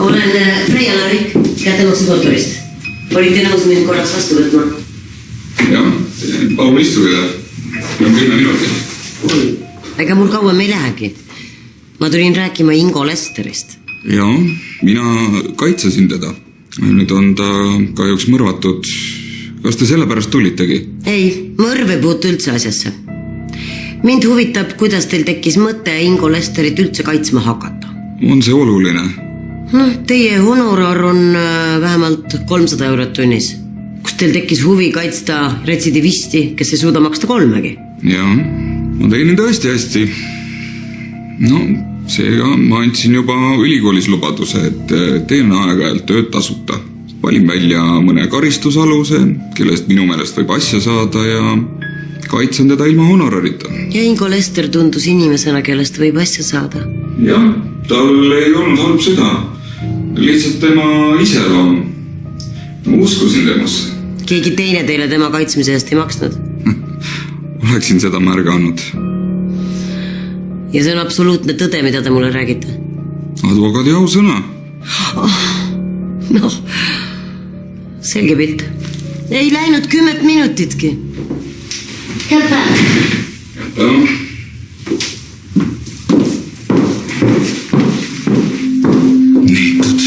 Olen Freia Larik kätemaksu kontorist. Olite nõus mind korraks vastu võtma? Jah, palun istuge. 10 minutit. Ega mul kauem ei lähegi. Ma tulin rääkima Ingo Lesterist. Jah, mina kaitsesin teda. Nüüd on ta kahjuks mõrvatud. Kas te sellepärast tulitegi? Ei, mõrv ei puutu üldse asjasse. Mind huvitab, kuidas teil tekkis mõte Ingo Lesterit üldse kaitsma hakata. On see oluline? Teie honorar on vähemalt 300 eurot tunnis. Kus teil tekkis huvi kaitsta retsidivisti, kes ei suuda maksta 3-gi? Jah, ma tegin tõesti hästi. Seega ma andsin juba ülikoolis lubaduse, et teen aeg-ajalt tööd tasuta. Valin välja mõne karistusaluse, kellest minu meelest võib asja saada ja kaitsen teda ilma honorarita. Ja Ingo Lester tundus inimesena, kellest võib asja saada. Jah, tal ei olnud halb süda. Lihtsalt tema iseloom. Ma uskusin temasse. Keegi teine teile tema kaitsmise eest ei maksnud? Oleksin seda märganud. Ja see on absoluutne tõde, mida te mulle räägite? Advokaadi ausõna. Selge pilt. Ei läinud 10 minutitki. Head päev. Head päev. Niitud.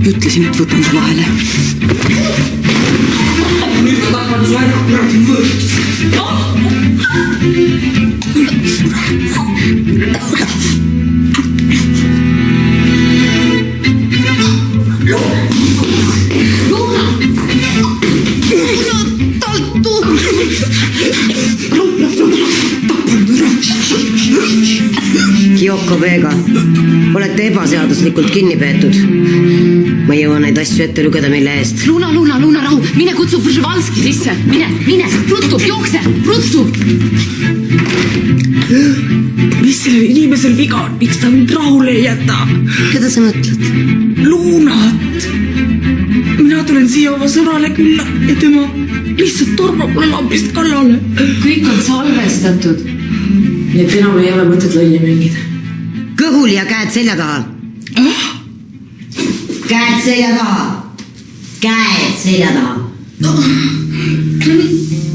Ütlesin, et võtan su vahele. Nüüd ta tapad su ära kuradi mõõrst. Kyoko Vega, olete ebaseaduslikult kinni peetud. Ma ei jõua neid asju ette lugeda mille eest. Luna, rahu, mine kutsu Przhevalski sisse. Mine, ruttu, jookse, ruttu. Mis sellel inimesel viga on? Miks ta mind rahule ei jäta? Keda sa mõtled? Lunat. Mina tulen siia oma sõnale külla ja tema lihtsalt tormab mulle lambist kallale. Kõik on salvestatud. Nii et enam ei ole mõtet lolli mängida. Kõhul ja käed selja taha. Käed selja taha. Käed selja taha.